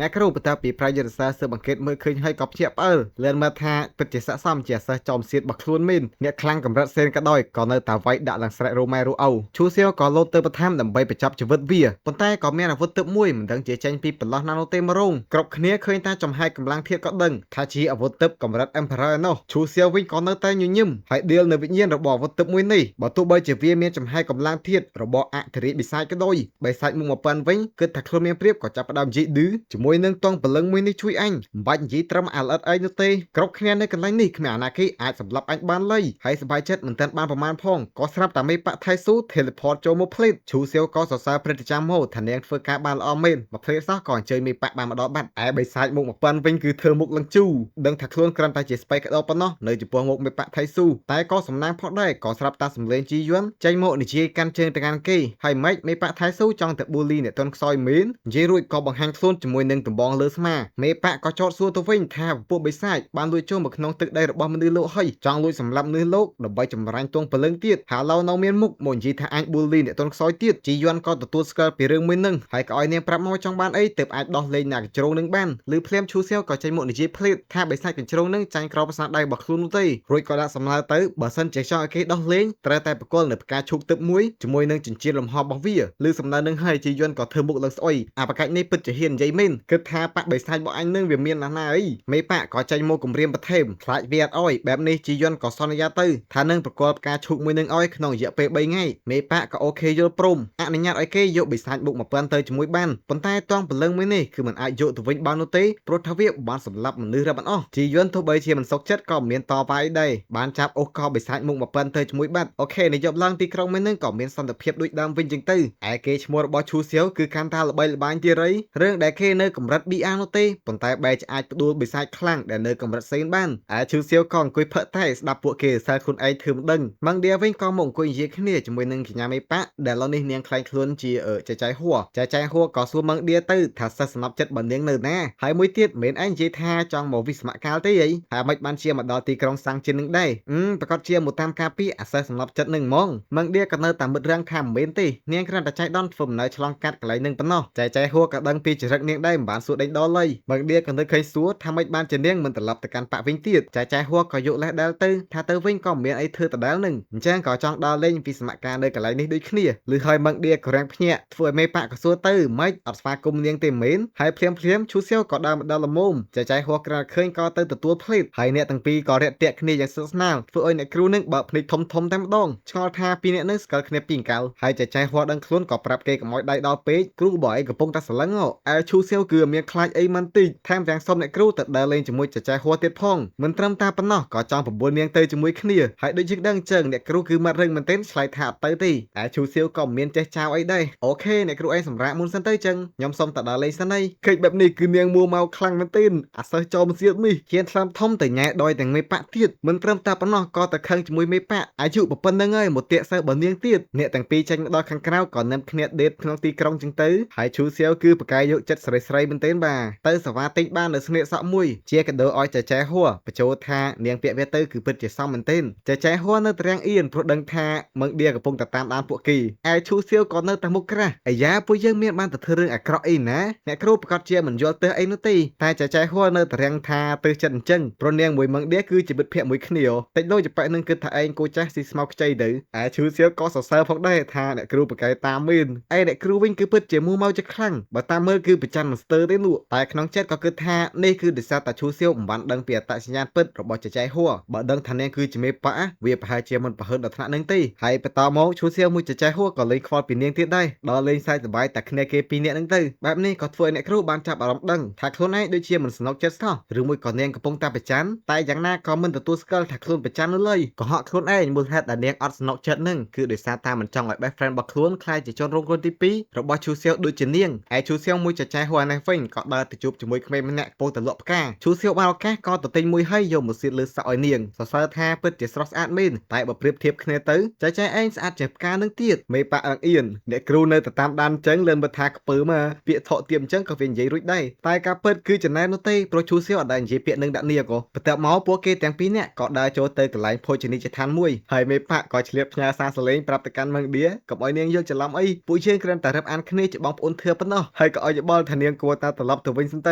អ្នកគ្រូបន្ទាប់ពីប្រាយយុទ្ធសាស្ត្រស៊ើបអង្កេតមើលឃើញហើយក៏ភ្ញាក់ផ្អើលលឿនមើលថាពិតជាស័ក្តិសមជាសិស្សចោមសៀតរបស់ខ្លួនមែនអ្នកខ្លាំងកម្រិតសេនក៏ដោយក៏នៅតែវាយដាក់ឡើងស្រែករ៉ូម៉ែរ៉ូអូឈូសៀវក៏លោតទៅបន្ថែមដើម្បីបញ្ចប់ជីវិតវាប៉ុន្តែក៏មានអាវុធទើបមួយមិនដឹងជាចេញពីបន្លោះណានោះទេម្រងគ្រប់គ្នាឃើញថាចំហាយកម្លាំងធាតុក៏ដឹងថាជាអាវុធទើបកម្រិត Emperor នោះឈូសៀវវិញក៏នៅតែញញឹមហើយដៀលនៅវិញ្ញាណរបស់អាវុធទើបមួយនេះបើទោះបីជាវាមានចំហាយកម្លាំងធាតុរបស់អធិរាជបិសាចក៏ដោយបិសាចមុខមកប៉ាន់វិញគិតថាខ្លួនមានព្រៀបក៏ចាប់ផ្ដើមនិយាយឌឺជាមួយនឹងតងពលឹងមួយនេះជួយអញមិនបាច់និយាយត្រឹមអាល្អិតអីនោះទេគ្រប់គ្នានៅកន្លែងនេះគ្មានអាណាគេអាចសម្លាប់អញបានឡើយហើយសប្បាយចិត្តមិនទាន់បានប្រមាណផងក៏ស្រាប់តែមេប៉ថៃស៊ូ teleport ចូលមកភ្លេតឈូសៀវក៏សរសើរព្រឹត្តិកម្មមកថានាងធ្វើការបានល្អមែនមកភ្លេតសោះក៏អញ្ជើញមេប៉បានមកដល់បាត់ឯបិសាចមុខមកប៉ាន់វិញគឺធ្វើមុខលឹងជូដឹងថាខ្លួនគ្រាន់តែជាស្បៃក្តោបប៉ុណ្ណោះនៅចំពោះមុខមេប៉ថៃស៊ូតែក៏សំណាងផងដែរក៏ស្រាប់តែសំលេងជីយន់ចេញមកនិយាយកាន់ជើងទៅកាន់គេហើយម៉េចមេប៉ថៃស៊ូចង់ទៅប៊ូលីអ្នកទន់ខ្សោយមែននិយាយរួចក៏បង្ហាញខ្លួនជាមួយនឹងដំបងលើស្មាមេប៉ក៏ចោទសួរទៅវិញថាពួកបិសាចបានលួចចូលមកក្នុងទឹកដីរបស់មនុស្សលោកហើយចង់លួចសម្លាប់មនុស្សលោកដើម្បីចម្រាញ់ទងពលឹងទៀតហាឡូនៅមានមុខមកនិយាយថាអញប៊ូលីអ្នកទន់ខ្សោយទៀតជីយន់ក៏ទទួលស្គាល់ពីរឿងមួយនឹងហើយក៏ឲ្យនាងប្រាប់មកចង់បានអីទើបអាចដោះលែងអ្នកកញ្ជ្រោងនឹងបានឬភ្លាមឈូសៀវក៏ចេញមកនិយាយភ្លេតថាបិសាចកញ្ជ្រោងនឹងចាញ់ក្រោបស្នាដៃរបស់ខ្លួននោះទេរួចក៏ដាក់សំណើទៅបើសិនជាចង់ឲ្យគេដោះលែងត្រូវតែបកលនៅផ្កាឈូកទឹកមួយជាមួយនឹងចិញ្ចៀនលំហរបស់វាឬសំណើនឹងហើយជីយន់ក៏ធ្វើមុខឡើងស្អុយអាបកាច់នេះពិតជាហ៊ាននិយាយមែនគិតថាបកបិសាចរបស់អញនឹងវាមានណាស់ណាអីមេប៉ក៏ចេញមកគម្រាមបន្ថែមខ្លាចវាអត់អោយបែបនេះជីយន់ក៏សន្យាទៅថានឹងប្រកល់ផ្កាឈូកមួយនឹងអោយក្នុងរយៈពេល3ថ្ងៃមេប៉ក៏អូខេយល់ព្រមអនុញ្ញាតឲ្យគេយកបិសាចបុកមកប៉ាន់ទៅជាមួយបានប៉ុន្តែតងពលឹងមួយនេះគឺមិនអាចយកទៅវិញបាននោះទេព្រោះថាវាបានសម្លាប់មនុស្សរាប់អត់អស់ជីយន់ទោះបីជាមិនសុខចិត្តក៏មិនមានតបឲ្យដែរបានចាប់អូសកោបិសាចមុខមកប៉ាន់ទៅជាមួយបាត់អូខេនាយកឡើងទីក្រុងមួយនឹងក៏មានសន្តិភាពដូចដើមវិញចឹងទៅឯគេឈ្មោះរបស់ឈូសៀវគឺកាន់តែល្បីល្បាញទៀតរឿងដែលគេនៅកម្រិត BR នោះទេប៉ុន្តែបែរជាអាចផ្ដួលបិសាចខ្លាំងដែលនៅកម្រិតសេនបានឯឈូសៀវក៏អង្គុយផឹកតែស្ដាប់ពួកគេសើខ្លួនឯងធ្វើមិនដឹងម៉ងឌៀវិញក៏មកអង្គុយនិយាយគ្នាជាមួយនឹងកញ្ញាមេប៉ាដែលឡូវនេះនាងខ្លែងខ្លួនជាចែហួរចែហួរក៏សួរម៉ងឌៀទៅថាសិស្សសំណប់ចិត្តបើនាងនៅណាហើយមួយទៀតមិនឯងនិយាយថាចង់មកវិស្មកាលទេអីហើយមិនបានជាមកដល់ទីក្រុងសាំងជិននឹងដែរប្រកាសជាមកតាមការពីអាសិស្សសំណប់ចិត្តនឹងហ្មងម៉ងឌៀក៏នៅតែមិត្តរឿងថាមិនមែនទេនាងគ្រាន់តែចៃដន្យធ្វើដំណើរឆ្លងកាត់កន្លែងនឹងប៉ុណ្ណោះចែហួរក៏ដឹងពីចរិតនាងដែរមិនបានសួរដេញដោលឡើយម៉ងឌៀក៏នៅឃើញសួរថាមិនបានជានាងមិនត្រឡប់ទៅកាន់ប៉ាវិញទៀតចែហួរក៏យកលេសដែលទៅថាទៅវិញក៏មិនមានអីធ្វើដដែលនឹងអញ្ចឹងក៏ចង់ដើរលេងពីសមការនៅកន្លែងនេះដូចគ្នាឬហើយម៉ងឌៀក៏រាំងភ្ញាក់ធ្វើឲ្យមេប៉ាក៏សួរទៅមិនអត់ស្វាគមន៍នាងទេមែនហើយភ្លាមឈូសៀវក៏ដើរមកដល់លមមចែហួរក្រៅឃើញក៏ទៅទទួលភ្លេតហើយអ្នកទាំងពីរក៏រាក់ទាក់គ្នាយ៉ាងស្និទ្ធស្នាលធ្វើឲ្យអ្នកគ្រូនឹងបើកភ្នែកធំតែម្ដងឆ្ងល់ថាពីរអ្នកនឹងស្គាល់គ្នាពីអង្កលហើយចែហួរដឹងខ្លួនក៏ប្រាប់គេកុំឲ្យដៃដល់ពេកគ្រូបើឯងកំពុងតែស្រឡឹងឯឈូសៀវគឺមានខ្លាចអីមិនតិចថែមទាំងសុំអ្នកគ្រូទៅដើរលេងជាមួយចែហួរទៀតផងមិនត្រឹមតែប៉ុណ្ណោះក៏ចង់ប្រមូលនាងទៅជាមួយគ្នាហើយដូចយើងដឹងចឹងអ្នកគ្រូគឺមាត់រឹងមែនទែនឆ្លើយថាអត់ទៅទេតែឈូសៀវក៏មិនមានចេះចោលអីដែរអូខេអ្នកគ្រូឯងសម្រាប់មុនសិនទៅចឹងខ្ញុំសុំទៅដើរលេងសិនហើយឃើញបែបនេះគឺនាងមួម៉ៅខ្លាំងមែនទែនអាសិស្សចោលមិនសៀតនេះហ៊ានថ្លើមធំទៅញ៉ែដយទាំងមេប៉ាទៀតមិនត្រឹមតែប៉ុណ្ណោះក៏ទៅខឹងជាមួយមេប៉ាអាយុប៉ុណ្្នឹងហើយមកតាកសើបើនាងទៀតអ្នកទាំងពីរចេញមកដល់ខាងក្រៅក៏នឹមគ្នាដេតក្នុងទីក្រុងចឹងទៅហើយឈូសៀវគឺប្រកាយយកចិត្តស្រីមែនទែនបាទទៅសវ៉ាទិញបាននៅស្នៀកសក់មួយជាកាដូឲ្យចែហួរបញ្ជោថានាងពាក់វាទៅគឺពិតជាសមមែនទែនចែហួរនៅតែរាំងអៀនព្រោះដឹងថាម៉ងឌៀកំពុងតែតាមដានពួកគេឯឈូសៀវក៏នៅតែមុខក្រាស់អាយ៉ាពួកយើងមានបានទៅធ្វើរឿងអាក្រក់អីណាអ្នកគ្រូប្រកាសជាមិនយល់ទើសអីនោះទេតែចែហួរនៅតែរាំងថាទើសចិត្តអញ្ចឹងព្រោះនាងមួយម៉ងឌៀគឺជាមិត្តភក្តិមួយគ្នាតិចដូចចប៉ែនឹងគិតថាឯងគូចាស់ស៊ីស្មោកខ្ចីទៅឯឈូសៀវក៏សរសើរផងដែរថាអ្នកគ្រូប្រកែកតាមមែនឯអ្នកគ្រូវិញគឺពិតជាមូម៉ៅជាខ្លាំងបើតាមមើលគឺប្រច័ណ្ឌមិនស្ទើរទេនោះតែក្នុងចិត្តក៏គិតថានេះគឺដោយសារតែឈូសៀវមិនបានដឹងពីអត្តសញ្ញាណពិតរបស់ចែហួរបើដឹងថានាងគឺជាមេប៉ាវាប្រហែលជាមិនប្រហើនដល់ថ្នាក់នឹងទេហើយបន្តមកឈូសៀវមួយចែហួរក៏លេងខ្វល់ពីនាងទៀតដែរដល់លេងសើចសប្បាយតែគ្នាគេពីរនាក់នឹងទៅបែបនេះក៏ធ្វើឲ្យអ្នកគ្រូបានចាប់អារម្មណ៍ដឹងថាខ្លួនឯងដូចជាមិនស្នុកចិត្តស្ទោះឬមួយក៏នាងកំពុងតែប្រច័ណ្ឌតែយ៉ាងណាក៏មិនទទួលស្គាល់ថាខ្លួនប្រច័ណ្ឌនោះឡើយក៏ហក់ខ្លួនឯងមូលហេតុដែលនាងអត់ស្នុកចិត្តនឹងគឺដោយសារតែមិនចង់ឲ្យ best friend របស់ខ្លួនខ្លាចជាជនរងគ្រោះទី2របស់ឈូសៀវដូចជានាងឯឈូសៀវមួយចែហួរនេះវិញក៏ដើរទៅជួបជាមួយក្មេងម្នាក់ពោលទៅលក់ផ្កាឈូសៀវបានឱកាសក៏ទៅទិញមួយហើយយកមកសៀតលើសក់ឲ្យនាងសរសើរថាពិតជាស្រស់ស្អាតមែនតែបើប្រៀបធៀបគ្នាទៅចែឯងស្អាតជាងផ្កានឹងទៀតមេប៉ាអឹងអៀនអ្នកគ្រូនៅតែតាមដានចឹងលឿនមើលថាខ្ពើមកពាក្យថោកទាបអញ្ចឹងក៏វានិយាយរួចដែរតែការពិតគឺចំណែននោះទេព្រោះឈូសៀវអត់ដែលនិយាយពាក្យនឹងដាក់នាងក៏បន្ទាប់មកពួកគេទាំងពីរនាក់ក៏ដើរចូលទៅកន្លែងភោជនីយដ្ឋានមួយហើយមេប៉ាក៏ឆ្លៀតផ្ញើសារសលេងប្រាប់ទៅកាន់ម៉ងឌៀកុំឲ្យនាងយល់ច្រឡំអីពួកយើងគ្រាន់តែរឹបអានគ្នាជាបងប្អូនធឿប៉ុណ្ណោះហើយក៏ឲ្យយោបល់ថានាងគ គួរតែត្រឡប់ទៅវិញសិនទ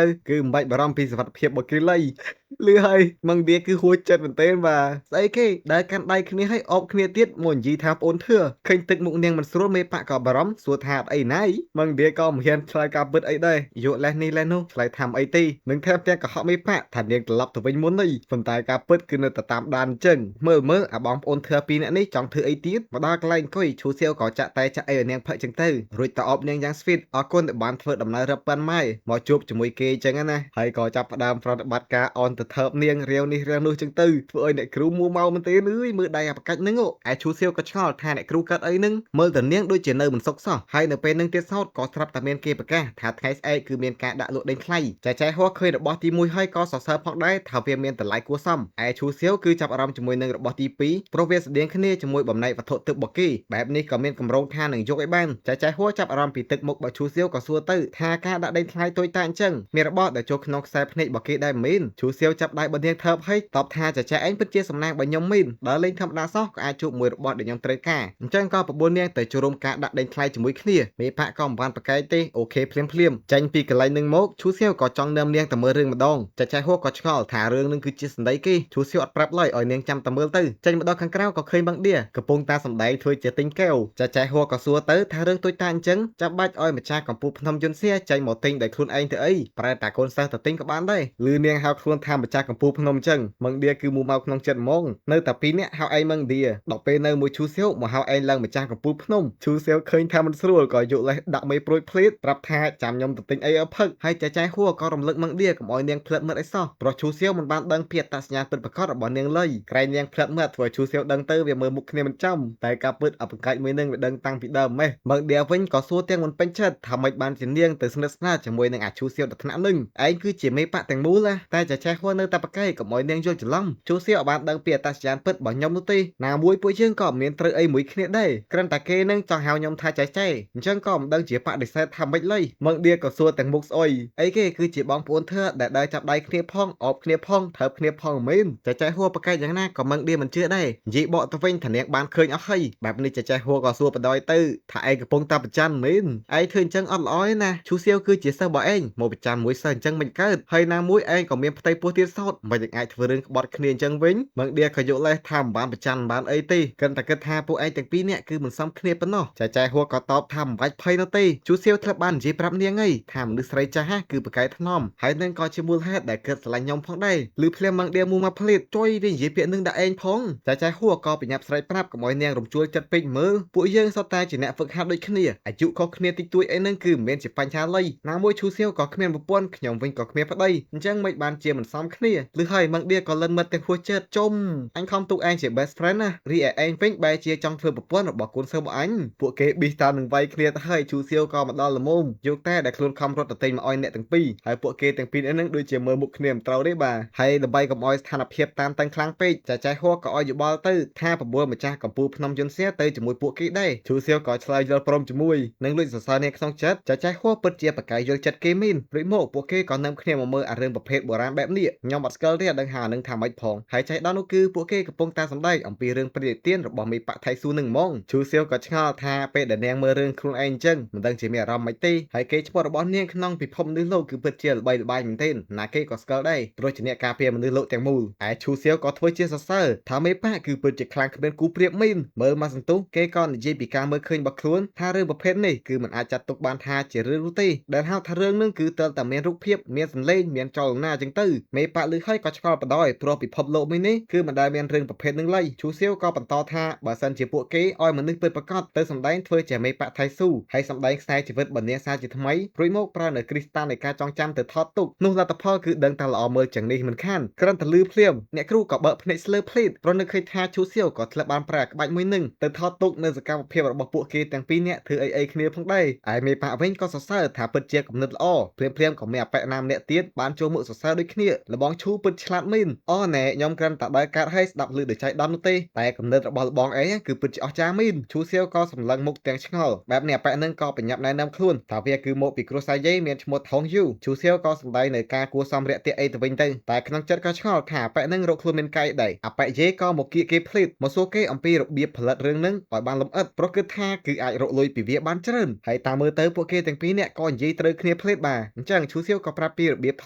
ៅគឺមិនបាច់បារម្ភពីសុវត្ថិភាពរបស់គេឡើយលឺហើយម៉ងឌៀគឺហួចចិត្តមែនទែនបាទស្អីគេដើរកាន់ដៃគ្នាឲ្យអបគ្នាទៀតមកនិយាយថាប្អូនធឿឃើញទឹកមុខនាងមិនស្រួលមេប៉ាក់ក៏បារម្ភសួរថាអត់អីណាយម៉ងឌៀក៏មិនហ៊ានឆ្លើយការពិតអីដែរយកលេសនេះលេសនោះឆ្លើយថាអីទេនឹងថែមទាំងកុហកមេប៉ាក់ថានាងត្រឡប់ទៅវិញមុននេះប៉ុន្តែការពិតគឺនៅតែតាមដានអញ្ចឹងមើលអាបងប្អូនធឿពីរនាក់នេះចង់ធ្វើអីទៀតមកដល់កន្លែងអង្គុយឈូសៀវក៏ចាក់តែចាក់អីឲ្យនាងផឹកចឹងទៅរួចតអបនាងយ៉ាងស្វីតអរគុណដែលបានធ្វើដំណើររឹបប៉ាន់ម៉ែមកជួបជាមួយគេអញ្ចឹងណាហើយក៏ចាប់ផ្ដើមប្រតិបត្តិការអនទៅថើបនាងរាវនេះរាវនោះចឹងទៅធ្វើឲ្យអ្នកគ្រូមួម៉ៅមែនទេអើយមើលដៃអាប្រកាច់ហ្នឹងឯឈូសៀវក៏ឆ្ងល់ថាអ្នកគ្រូកើតអីហ្នឹងមើលទៅនាងដូចជានៅមិនសុខសោះហើយនៅពេលហ្នឹងទៀតសោតក៏ស្រាប់តែមានគេប្រកាសថាថ្ងៃស្អែកគឺមានការដាក់លក់ដេញថ្លៃចែហួរឃើញរបស់ទី1ហើយក៏សរសើរផងដែរថាវាមានតម្លៃគួរសមឯឈូសៀវគឺចាប់អារម្មណ៍ជាមួយនឹងរបស់ទី2ព្រោះវាស្តៀងគ្នាជាមួយបំណែកវត្ថុទឹករបស់គេបែបនេះក៏មានកម្រងថានឹងយកឲ្យបានចែហួរចាប់អារម្មណ៍ពីទឹកមុខរបស់ឈូសៀវក៏សួរទៅថាការដាក់ដេញថ្លៃតូចតាចអញ្ចឹងមានរបស់ដែលចូលក្នុងខ្សែភ្នែករបស់គេដែរមែនឈូសៀវចាប់ដៃរបស់នាងថើបហើយតបថាចែឯងពិតជាសំណាងរបស់ខ្ញុំមែនដល់លេងធម្មតាសោះក៏អាចជួបមួយរបស់ដែលខ្ញុំត្រូវការអញ្ចឹងក៏ប្របួននាងទៅចូលរួមការដាក់ដេញថ្លៃជាមួយគ្នាមេផាក់ក៏មិនបានប្រកែកទេអូខេភ្លាមចាញ់ពីកន្លែងនឹងមកឈូសៀវក៏ចង់នាំនាងទៅមើលរឿងម្ដងចែហួរក៏ឆ្ងល់ថារឿងនឹងគឺជាសម្ដីគេឈូសៀវអត់ប្រាប់ឡើយឲ្យនាងចាំតែមើលទៅចេញមកដល់ខាងក្រៅក៏ឃើញបងឌៀកំពុងតាសម្ដែងធ្វើជាទិញកែវចែហួរក៏សួរទៅថារឿងតូចតាចអញ្ចឹងចាំបាច់ឲ្យម្ចាស់កម្ពុជាភ្នំយន្តសៀចេញមកទិញដោយខ្លួនឯងទៅអីប្រែតាកូនសិស្សទៅទិញក៏បានដែរលឺនាងហៅខ្លួនថាម្ចាស់កម្ពុជាភ្នំអញ្ចឹងម៉ងឌៀគឺមូម៉ៅក្នុងចិត្តហ្មងនៅតែពីរនាក់ហៅឯងម៉ងឌៀដល់ពេលនៅមួយឈូសៀវមកហៅឯងឡើងម្ចាស់កម្ពុជាភ្នំឈូសៀវឃើញថាមិនស្រួលក៏យកលេសដាក់មេប្រួយភ្លេតប្រាប់ថាចាំខ្ញុំទៅទិញអីឲ្យផឹកហើយចែហួរក៏រំលឹកម៉ងឌៀកុំឲ្យនាងផ្លិតមិត្តអីសោះព្រោះឈូសៀវមិនបានដឹងពីអត្តសញ្ញាណពិតប្រាកដរបស់នាងឡើយក្រែងនាងផ្លិតមិត្តធ្វើឲ្យឈូសៀវដឹងទៅវាមើលមុខគ្នាមិនចំតែការពិតអបកាច់មួយនឹងវាដឹងតាំងពីដើមម៉េះម៉ងឌៀវិញក៏សួរទាំងមិនពេញចិត្តថាម៉េចបានជានាងទៅស្និទ្ធស្នាលជាមួយនឹងអាឈូសៀវដល់ថ្នាក់នឹងឯងគឺជាមេប៉ាក់ទាំងមូលតែចែហួរនៅតែប្រកែកកុំឲ្យនាងយល់ច្រឡំឈូសៀវបានដឹងពីអត្តសញ្ញាណពិតរបស់ខ្ញុំនោះទេណាមួយពួកយើងក៏មានត្រូវអីមួយគ្នាដែរគ្រាន់តែគេនឹងចង់ហៅខ្ញុំថាចែអញ្ចឹងក៏មិនដឹងជាបដិសេធថាម៉េចឡើយម៉ងឌៀក៏សួរទាំងមុខស្អុយអីគេគឺជាបងប្អូនធើដែលដើរចាប់ដៃគ្នាផងអបគ្នាផងថើបគ្នាផងមែនចែហួរប្រកែកយ៉ាងណាក៏ម៉ងឌៀមិនជឿដែរនិយាយបកទៅវិញថានាងបានឃើញអស់ហើយបែបនេះចែហួរក៏សួរបដ ாய் ទៅថាឯងកំពុងតែប្រច័ណ្ឌមែនឯងធ្វើអញ្ចឹងអត់ល្អទេណាឈូសៀវគឺជាសិស្សរបស់ឯងមកប្រច័ណ្ឌមួយសិស្សអញ្ចឹងមិនកើតហើយណាមួយឯងក៏មានផ្ទៃពោះទៀតសោតមិនអាចធ្វើរឿងក្បត់គ្នាអញ្ចឹងវិញម៉ងឌៀក៏យកលេសថាមិនបានប្រច័ណ្ឌបានអីទេគ្រាន់តែគិតថាពួកឯងទាំងពីរនាក់គឺមិនសមគ្នាប៉ុណ្ណោះចែហួរក៏តបថាមិនបាច់ភ័យនោះទេឈូសៀវធ្លាប់បាននិយាយប្រាប់នាងអីថាមនុស្សស្រីចាស់គឺប្រកែកថ្នមហើយនឹងក៏ជាមូលហេតុដែលកើតស្រឡាញ់ខ្ញុំផងដែរឬភ្លាមម៉ងឌៀមូមកផ្លេតចុយវានិយាយពាក្យនឹងដាក់ឯងផងចែហួរក៏បញ្ញាប់ស្រែកប្រាប់កុំឲ្យនាងរំជួលចិត្តពេកមើលពួកយើងសុទ្ធតែជាអ្នកហ្វឹកហាត់ដូចគ្នាអាយុខុសគ្នាតិចតួចអីហ្នឹងគឺមិនមែនជាបញ្ហាឡើយណាមួយឈូសៀវក៏គ្មានប្រពន្ធខ្ញុំវិញក៏គ្មានប្តីអញ្ចឹងមិនបានជាមិនសមគ្នាឬហើយម៉ងឌៀក៏លិនមិត្តទាំងហួសចិត្តចុំអញខំទុកឯងជា best friend ណារីឯឯងវិញបែរជាចង់ធ្វើប្រពន្ធរបស់កូនសិស្សរបស់អញពួកគេប៊ីសតាមនឹងវាយគ្នាទៅហើយឈូសៀវក៏មកដល់ល្មមយកតែដែលខ្លួនខំរត់ទៅទិញមកឲ្យអ្នកទាំងពីរហើយពួកគេទាំងពីរហ្នឹងដូចជាមើលមុខគ្នាមិនត្រូវទេបាទហើយដើម្បីកុំឲ្យស្ថានភាពតានតឹងខ្លាំងពេកចែហួរក៏ឲ្យយោបល់ទៅថាប្រពន្ធម្ចាស់កម្ពុជាភ្នំយន្តសៀទៅជាមួយពួកគេដែរឈូសៀវក៏ឆ្លើយយល់ព្រមជាមួយនឹងលួចសរសើរនាងក្នុងចិត្តចែហួរពិតជាប្រកែកយល់ចិត្តគេមែនរួចមកពួកគេក៏នាំគ្នាមកមើលអារឿងប្រភេទបុរាណបែបនេះខ្ញុំអត់ស្គាល់ទេអត់ដឹងថានឹងថាម៉េចផងហើយចៃដល់នោះគឺពួកគេកំពុងតែសម្ដែងអំពីរឿងព្រេងនិទានរបស់មេប៉ាក់ថៃស៊ូនឹងហ្មងឈូសៀវក៏ឆ្ងល់ថាពេលដែលនាងមើលរឿងខ្លួនឯងអញ្ចឹងមិនដឹងជាមានអារម្មណ៍ម៉េចទេហើយគេឈ្មោះរបស់នាងក្នុងពិភពមនុស្សលោកគឺពិតជាល្បីល្បាញមែនទែនណាគេក៏ស្គាល់ដែរព្រោះជាអ្នកការពារមនុស្សលោកទាំងមូលឯឈូសៀវក៏ធ្វើជាសរសើរថាមេប៉ាក់គឺពិតជាខ្លាំងគ្មានគូប្រៀបមែនមើលមកសន្ទុះគេក៏និយាយពីការមើលឃើញរបស់ខ្លួនថារឿងប្រភេទនេះគឺមិនអាចចាត់ទុកបានថាជារឿងនោះទេដែលហៅថារឿងនឹងគឺតើតែមានរូបភាពមានសម្លេងមានចលនាអញ្ចឹងទៅមេប៉ាក់ឮហើយក៏ឆ្ងល់បដ ாய் ព្រោះពិភពលោកមួយនេះគឺមិនដែលមានរឿងប្រភេទនឹងឡើយឈូសៀវក៏បន្តថាបើសិនជាពួកគេឲ្យមនុស្សពិតប្រាកដទៅសម្ដែងធ្វើជាមេប៉ាក់ថៃស៊ូហើយសម្ដែងខ្សែជីវិតបញ្ញាសាជាថ្មីរួចមកប្រើនៅគ្រីស្តាល់នៃការចងចាំទៅថតទុកនោះលទ្ធផលគឺដឹងតែល្អមើលយ៉ាងនេះមិនខានគ្រាន់តែលឺភ្លាមអ្នកគ្រូក៏បើកភ្នែកស្លើភ្លេតព្រោះនឹកឃើញថាឈូសៀវក៏ធ្លាប់បានប្រើក្បាច់មួយនឹងទៅថតទុកនៅសកម្មភាពរបស់ពួកគេទាំងពីរនាក់ធ្វើអីគ្នាផងដែរឯមេប៉ាក់វិញក៏សរសើរថាពិតជាគំនិតល្អភ្លាមក៏មានអបិណាម្នាក់ទៀតបានចូលមកសរសើរដូចគ្នាលបងឈូពិតឆ្លាតមែនអូណែខ្ញុំគ្រាន់តែដើរកាត់ឲ្យស្ដាប់ឮដោយចៃដន្យនោះទេតែគំនិតរបស់លបងឯងគឺពិតជាអស្ចារ្យមែនឈូសៀវក៏សម្លឹងមុខទាំងឆ្ងល់បែបនេះអបិនឹងក៏បញ្ញាប់ណែនាំខ្លួនថាវាគឺមកពីគ្រួសារយាយមានឈ្មោះថងយូឈូសៀវក៏សម្ដែងនៅការគួសមរាក់ទាក់អីទៅវិញទៅតែក្នុងចិត្តក៏ឆ្ងល់ថាអបិនឹងរកខ្លួនមានកាយដែរអបិយាយក៏មកគៀកគេភ្លេតមកសួរគេអំពីរបៀបផលិតរឿងនឹងឲ្យបានលម្អិតព្រោះគិតថាគឺអាចរកលុយពីវាបានច្រើនហើយតាមមើលទៅពួកគេទាំងពីរនាក់ក៏និយាយត្រូវ គ្នាភ្លេតបាទអញ្ចឹងឈូសៀវក៏ប្រាប់ពីរបៀបថ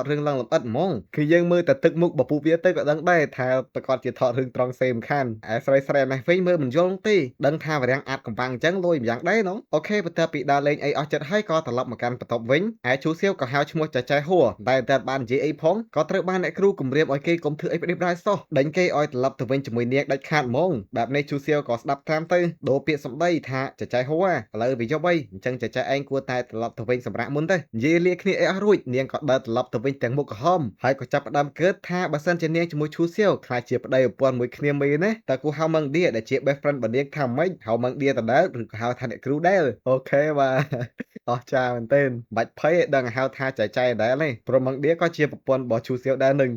តរឿងឡើងលម្អិតហ្មងគឺយើងមើលតែទឹកមុខបពុះវាទៅក៏ដឹងដែរថាប្រកាសជាថតរឿងត្រង់សេមខាន់ឯស្រីស្រីនេះវិញមើលមិនយល់ទេដឹងថាវរាំងអាចកំបាំងអញ្ចឹងលួយម្យ៉ាងដែរណូអូខេបន្ទាប់ពីដើរលេងអីអស់ចិត្តហើយក៏ត្រឡប់មកកាន់បន្ទប់វិញឯឈូសៀវក៏ហៅឈ្មោះចែចែហួរតែបាននិយាយអីផងក៏ត្រូវបានអ្នកគ្រូគម្រាមឲ្យគេកុំធ្វើអីផ្ដេសផ្ដាសសោះដេញគេឲ្យត្រឡប់ទៅវិញជាមួយនាងដាច់ខាតហ្មងបែបនេះឈូសៀវក៏ស្ដាប់តាមទៅដូរពាក្យសម្ដីថាចែចែហួរឥឡូវវាយប់អីអញ្ចឹងចែចែឯងគួរតែត្រឡប់ទៅវិញសម្រាប់មុនទៅនិយាយលាគ្នាអីអស់រួចនាងក៏ដើរត្រឡប់ទៅវិញទាំងមុខក្រហមហើយក៏ចាប់ផ្ដើមកើតថាបើសិនជានាងជាមួយឈូសៀវខ្លាចជាប្តីប្រពន្ធមួយគ្នាមេណាតើគូហៅម៉ងឌៀដែលជា best friend របស់នាងថាម៉េចហៅម៉ងឌៀដដែលឬក៏ហៅថាអ្នកគ្រូដែលអូខេបាទអស្ចារ្យមែនទែនបាច់ភ័យឲ្យដឹងហៅថាចែចែដែលទេព្រោះម៉ងឌៀក៏ជាប្រពន្ធរបស់ឈូសៀវដែរនឹង